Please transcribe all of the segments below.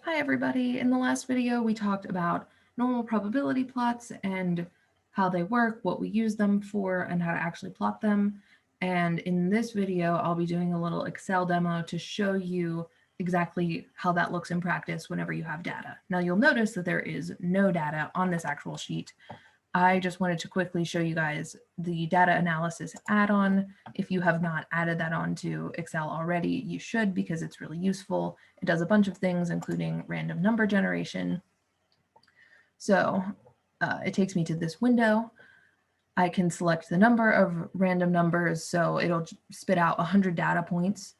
Hi everybody. In the last video, we talked about normal probability plots and how they work, what we use them for, and how to actually plot them. And in this video, I'll be doing a little Excel demo to show you exactly how that looks in practice whenever you have data. Now you'll notice that there is no data on this actual sheet. I just wanted to quickly show you guys the data analysis add-on. If you have not added that onto Excel already, you should, because it's really useful. It does a bunch of things, including random number generation. So it takes me to this window. I can select the number of random numbers, so it'll spit out 100 data points,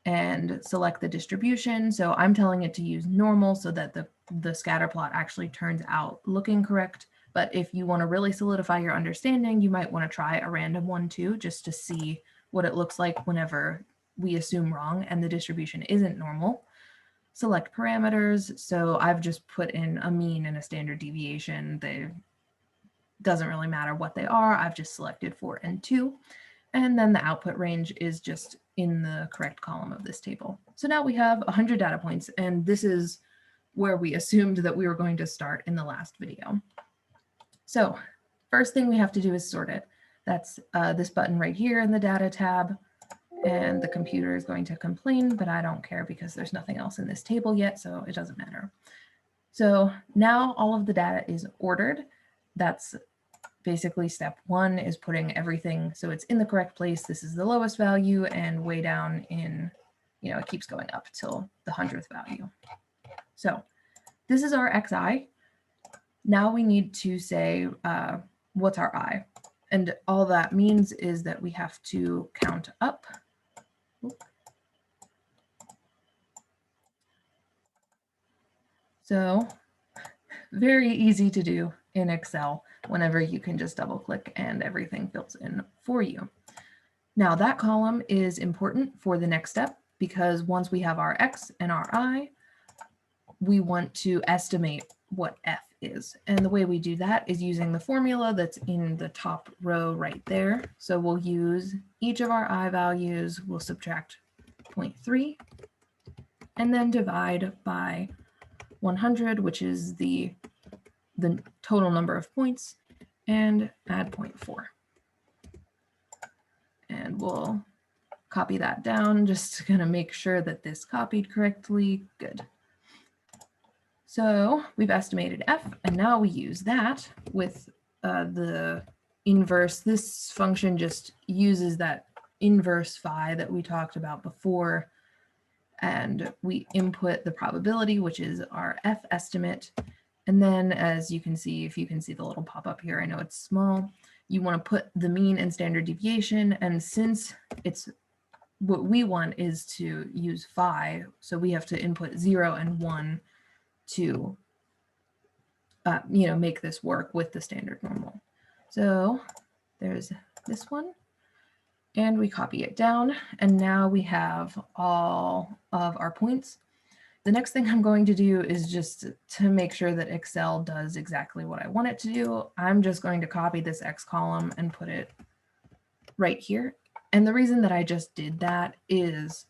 and select the distribution. So I'm telling it to use normal so that the scatter plot actually turns out looking correct. But if you want to really solidify your understanding, you might want to try a random one too, just to see what it looks like whenever we assume wrong and the distribution isn't normal. Select parameters. So I've just put in a mean and a standard deviation. They doesn't really matter what they are. I've just selected 4 and 2. And then the output range is just in the correct column of this table. So now we have 100 data points, and this is where we assumed that we were going to start in the last video. So first thing we have to do is sort it. That's this button right here in the data tab, and the computer is going to complain, but I don't care because there's nothing else in this table yet, so it doesn't matter. So now all of the data is ordered. That's basically step 1 is putting everything so it's in the correct place. This is the lowest value, and way down in, it keeps going up till the 100th value. So this is our xi. Now we need to say what's our I, and all that means is that we have to count up. So very easy to do in Excel whenever you can just double click and everything fills in for you. Now that column is important for the next step, because once we have our x and our I, we want to estimate what f is. And the way we do that is using the formula that's in the top row right there. So we'll use each of our I values, we'll subtract 0.3, and then divide by 100, which is the total number of points, and add 0.4. And we'll copy that down, just gonna make sure that this copied correctly. Good. So we've estimated f, and now we use that with the inverse. This function just uses that inverse phi that we talked about before, and we input the probability, which is our f estimate. And then, as you can see, if you can see the little pop-up here, I know it's small, you want to put the mean and standard deviation. And since it's what we want is to use phi, so we have to input 0 and 1 to make this work with the standard normal. So there's this one, and we copy it down, and now we have all of our points. The next thing I'm going to do is just to make sure that Excel does exactly what I want it to do. I'm just going to copy this X column and put it right here. And the reason that I just did that is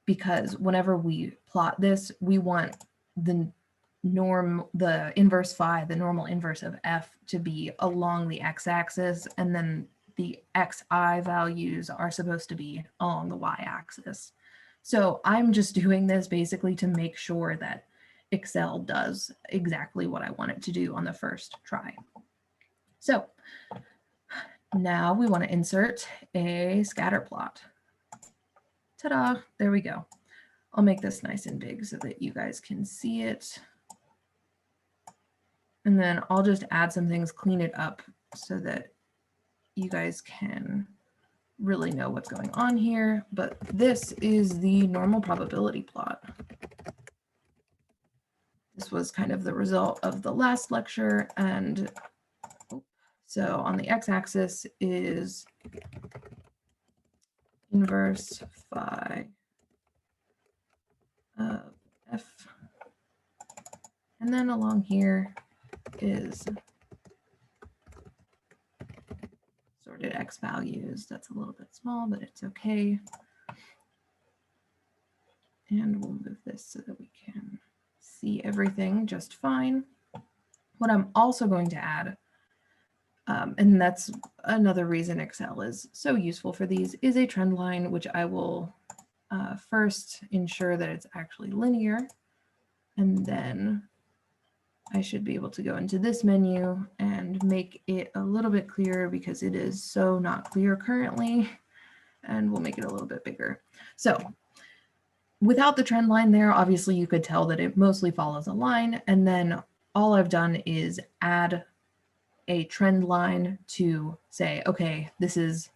because whenever we plot this, we want the inverse phi, the normal inverse of f, to be along the x-axis, and then the xi values are supposed to be along the y-axis. So I'm just doing this basically to make sure that Excel does exactly what I want it to do on the first try. So now we want to insert a scatter plot. Ta-da, there we go. I'll make this nice and big so that you guys can see it. And then I'll just add some things, clean it up so that you guys can really know what's going on here. But this is the normal probability plot. This was kind of the result of the last lecture. And so on the x-axis is inverse phi of f. And then along here is sorted x values. That's a little bit small, but it's okay. And we'll move this so that we can see everything just fine. What I'm also going to add, and that's another reason Excel is so useful for these, is a trend line, which I will first ensure that it's actually linear, and then I should be able to go into this menu and make it a little bit clearer because it is so not clear currently, and we'll make it a little bit bigger. So without the trend line there, obviously you could tell that it mostly follows a line, and then all I've done is add a trend line to say, okay, this is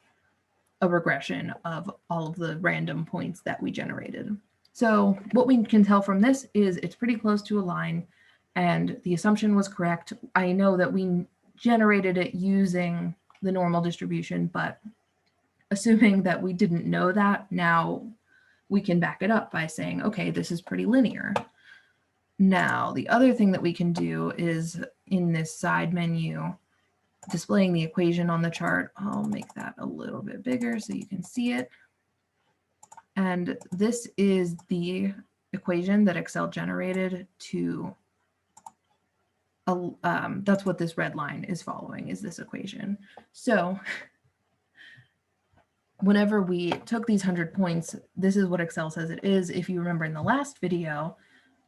a regression of all of the random points that we generated. So what we can tell from this is it's pretty close to a line, and the assumption was correct. I know that we generated it using the normal distribution, but assuming that we didn't know that, now we can back it up by saying, okay, this is pretty linear. Now, the other thing that we can do is in this side menu, displaying the equation on the chart. I'll make that a little bit bigger so you can see it. And this is the equation that Excel generated to, that's what this red line is following, is this equation. So whenever we took these 100 points, this is what Excel says it is. If you remember in the last video,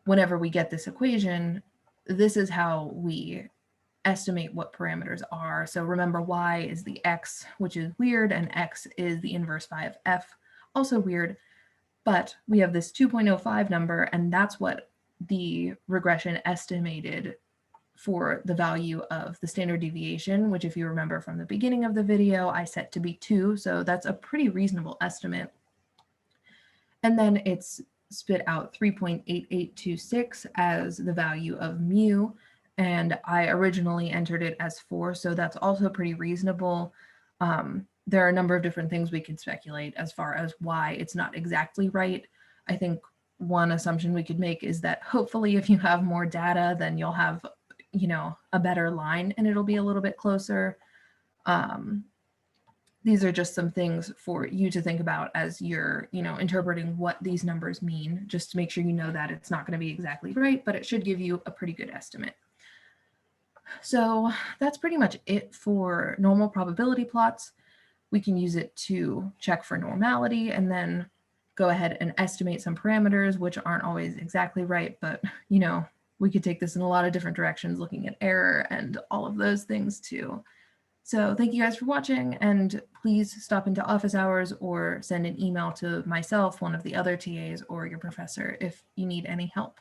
whenever we get this equation, this is how we estimate what parameters are. So remember, y is the x, which is weird, and x is the inverse phi of f, also weird. But we have this 2.05 number, and that's what the regression estimated for the value of the standard deviation, which, if you remember from the beginning of the video, I set to be 2. So that's a pretty reasonable estimate. And then it's spit out 3.8826 as the value of mu. And I originally entered it as 4, so that's also pretty reasonable. There are a number of different things we could speculate as far as why it's not exactly right. I think one assumption we could make is that hopefully if you have more data, then you'll have, you know, a better line and it'll be a little bit closer. These are just some things for you to think about as you're, you know, interpreting what these numbers mean, just to make sure you know that it's not going to be exactly right, but it should give you a pretty good estimate. So that's pretty much it for normal probability plots. We can use it to check for normality and then go ahead and estimate some parameters, which aren't always exactly right, but you know, we could take this in a lot of different directions, looking at error and all of those things too. So thank you guys for watching, and please stop into office hours or send an email to myself, one of the other TAs, or your professor if you need any help.